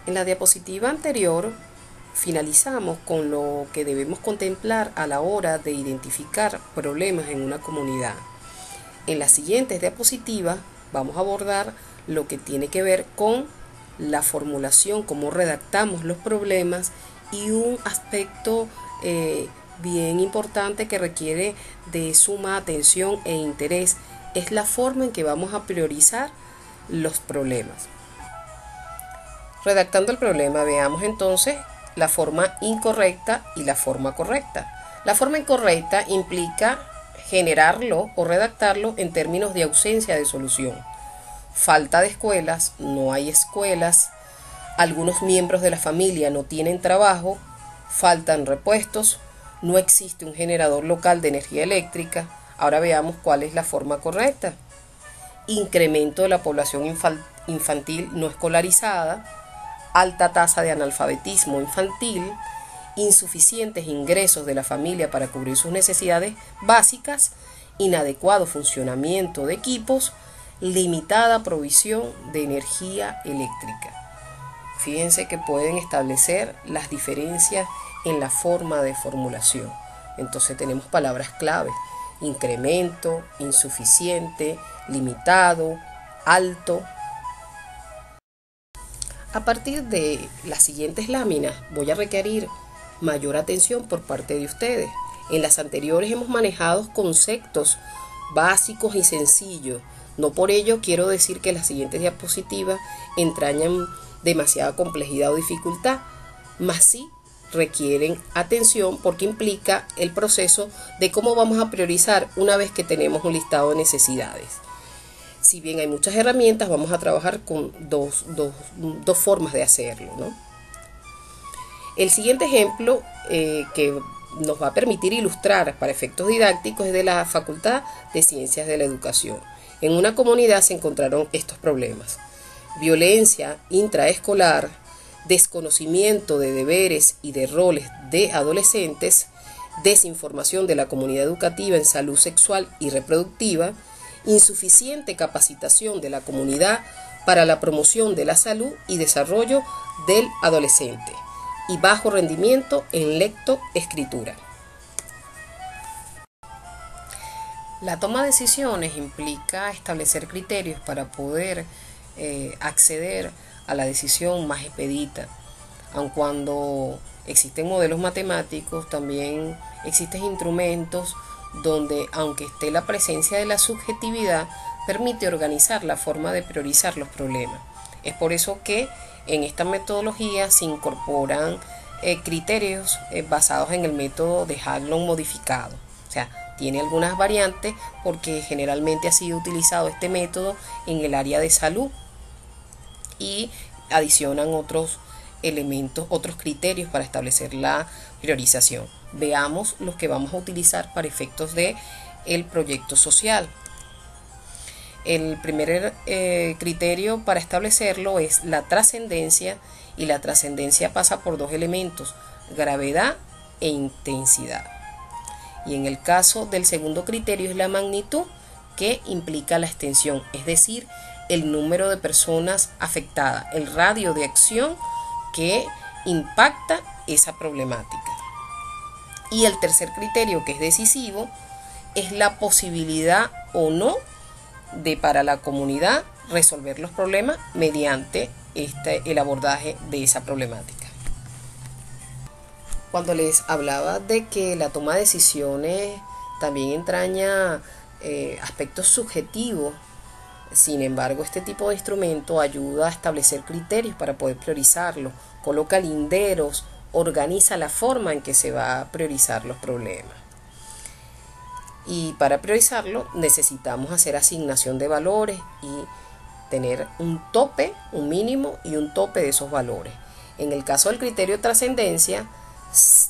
En la diapositiva anterior finalizamos con lo que debemos contemplar a la hora de identificar problemas en una comunidad. En las siguientes diapositivas vamos a abordar lo que tiene que ver con la formulación, cómo redactamos los problemas, y un aspecto bien importante que requiere de suma atención e interés es la forma en que vamos a priorizar los problemas. Redactando el problema, veamos entonces la forma incorrecta y la forma correcta. La forma incorrecta implica generarlo o redactarlo en términos de ausencia de solución. Falta de escuelas, no hay escuelas, algunos miembros de la familia no tienen trabajo, faltan repuestos, no existe un generador local de energía eléctrica. Ahora veamos cuál es la forma correcta. Incremento de la población infantil no escolarizada, alta tasa de analfabetismo infantil, insuficientes ingresos de la familia para cubrir sus necesidades básicas, inadecuado funcionamiento de equipos, limitada provisión de energía eléctrica. Fíjense que pueden establecer las diferencias en la forma de formulación. Entonces tenemos palabras claves: incremento, insuficiente, limitado, alto. A partir de las siguientes láminas voy a requerir mayor atención por parte de ustedes. En las anteriores hemos manejado conceptos básicos y sencillos. No por ello quiero decir que las siguientes diapositivas entrañan demasiada complejidad o dificultad, mas sí requieren atención porque implica el proceso de cómo vamos a priorizar una vez que tenemos un listado de necesidades. Si bien hay muchas herramientas, vamos a trabajar con dos formas de hacerlo, ¿no? El siguiente ejemplo que nos va a permitir ilustrar para efectos didácticos es de la Facultad de Ciencias de la Educación. En una comunidad se encontraron estos problemas: violencia intraescolar, desconocimiento de deberes y de roles de adolescentes, desinformación de la comunidad educativa en salud sexual y reproductiva, insuficiente capacitación de la comunidad para la promoción de la salud y desarrollo del adolescente, y bajo rendimiento en lectoescritura. La toma de decisiones implica establecer criterios para poder acceder a la decisión más expedita. Aun cuando existen modelos matemáticos, también existen instrumentos donde, aunque esté la presencia de la subjetividad, permite organizar la forma de priorizar los problemas. Es por eso que en esta metodología se incorporan criterios basados en el método de Haglund modificado. O sea, tiene algunas variantes porque generalmente ha sido utilizado este método en el área de salud, y adicionan otros elementos, otros criterios para establecer la priorización. Veamos los que vamos a utilizar para efectos de el proyecto social. El primer criterio para establecerlo es la trascendencia, y la trascendencia pasa por dos elementos: gravedad e intensidad. Y en el caso del segundo criterio es la magnitud, que implica la extensión, es decir, el número de personas afectadas, el radio de acción que impacta esa problemática. Y el tercer criterio, que es decisivo, es la posibilidad o no de para la comunidad resolver los problemas mediante el abordaje de esa problemática. Cuando les hablaba de que la toma de decisiones también entraña aspectos subjetivos, sin embargo, este tipo de instrumento ayuda a establecer criterios para poder priorizarlo, coloca linderos, organiza la forma en que se va a priorizar los problemas. Y para priorizarlo necesitamos hacer asignación de valores y tener un tope, un mínimo y un tope de esos valores. En el caso del criterio de trascendencia,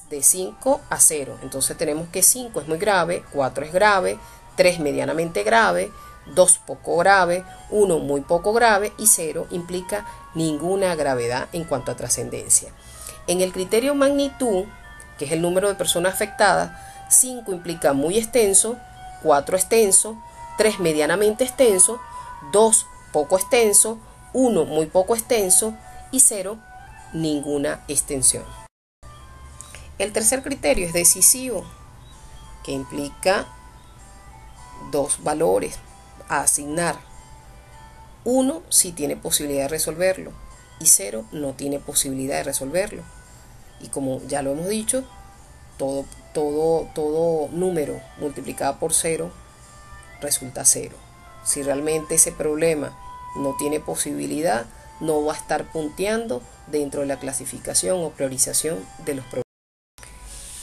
de 5 a 0. Entonces tenemos que 5 es muy grave, 4 es grave, 3 medianamente grave, 2 poco grave, 1 muy poco grave y 0 implica ninguna gravedad en cuanto a trascendencia. En el criterio magnitud, que es el número de personas afectadas, 5 implica muy extenso, 4 extenso, 3 medianamente extenso, 2 poco extenso, 1 muy poco extenso y 0 ninguna extensión. El tercer criterio es decisivo, que implica dos valores a asignar. 1 sí tiene posibilidad de resolverlo y 0 no tiene posibilidad de resolverlo. Y como ya lo hemos dicho, todo número multiplicado por 0 resulta 0. Si realmente ese problema no tiene posibilidad, no va a estar punteando dentro de la clasificación o priorización de los problemas.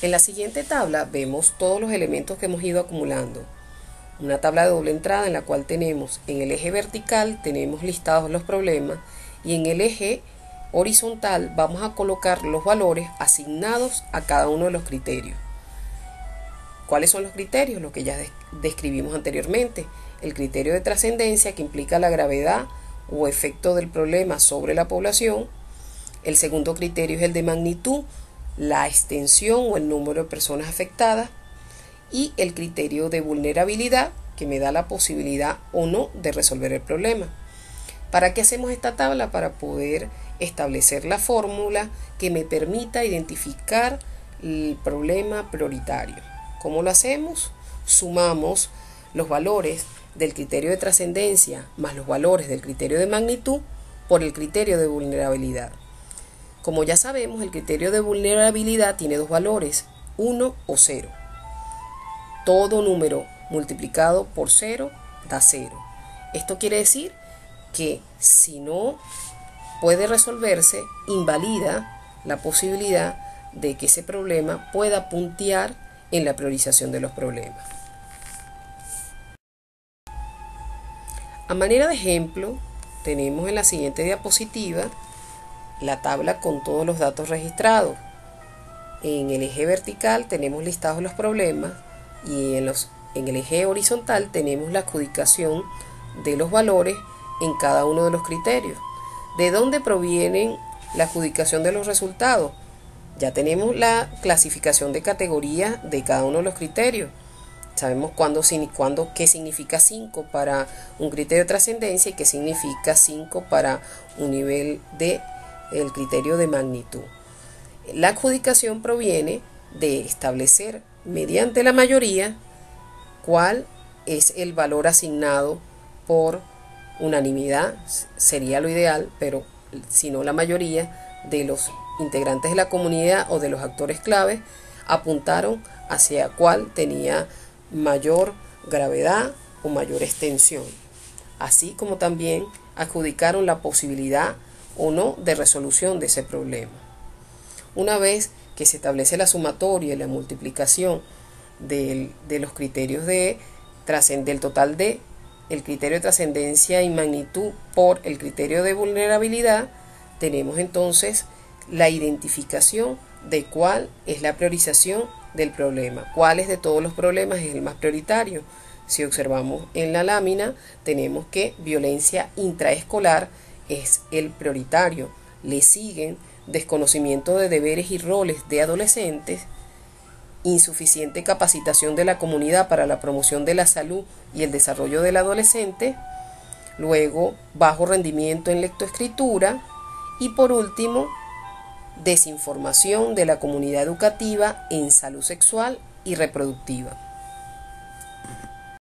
En la siguiente tabla vemos todos los elementos que hemos ido acumulando. Una tabla de doble entrada en la cual tenemos en el eje vertical tenemos listados los problemas y en el eje horizontal vamos a colocar los valores asignados a cada uno de los criterios. ¿Cuáles son los criterios? Los que ya describimos anteriormente. El criterio de trascendencia, que implica la gravedad o efecto del problema sobre la población. El segundo criterio es el de magnitud, la extensión o el número de personas afectadas. Y el criterio de vulnerabilidad, que me da la posibilidad o no de resolver el problema. ¿Para qué hacemos esta tabla? Para poder establecer la fórmula que me permita identificar el problema prioritario. ¿Cómo lo hacemos? Sumamos los valores del criterio de trascendencia más los valores del criterio de magnitud por el criterio de vulnerabilidad. Como ya sabemos, el criterio de vulnerabilidad tiene dos valores, 1 o 0. Todo número multiplicado por 0 da 0. Esto quiere decir que si no puede resolverse, invalida la posibilidad de que ese problema pueda puntear en la priorización de los problemas. A manera de ejemplo, tenemos en la siguiente diapositiva la tabla con todos los datos registrados. En el eje vertical tenemos listados los problemas y en el eje horizontal tenemos la adjudicación de los valores en cada uno de los criterios. ¿De dónde provienen la adjudicación de los resultados? Ya tenemos la clasificación de categoría de cada uno de los criterios. Sabemos qué significa 5 para un criterio de trascendencia y qué significa 5 para un nivel de el criterio de magnitud. La adjudicación proviene de establecer mediante la mayoría cuál es el valor asignado por unanimidad, sería lo ideal, pero si no la mayoría de los integrantes de la comunidad o de los actores claves apuntaron hacia cuál tenía mayor gravedad o mayor extensión, así como también adjudicaron la posibilidad o no de resolución de ese problema. Una vez que se establece la sumatoria y la multiplicación de los criterios del total de el criterio de trascendencia y magnitud por el criterio de vulnerabilidad, tenemos entonces la identificación de cuál es la priorización del problema, cuáles de todos los problemas es el más prioritario. Si observamos en la lámina, tenemos que violencia intraescolar es el prioritario. Le siguen desconocimiento de deberes y roles de adolescentes, insuficiente capacitación de la comunidad para la promoción de la salud y el desarrollo del adolescente, luego bajo rendimiento en lectoescritura y por último desinformación de la comunidad educativa en salud sexual y reproductiva.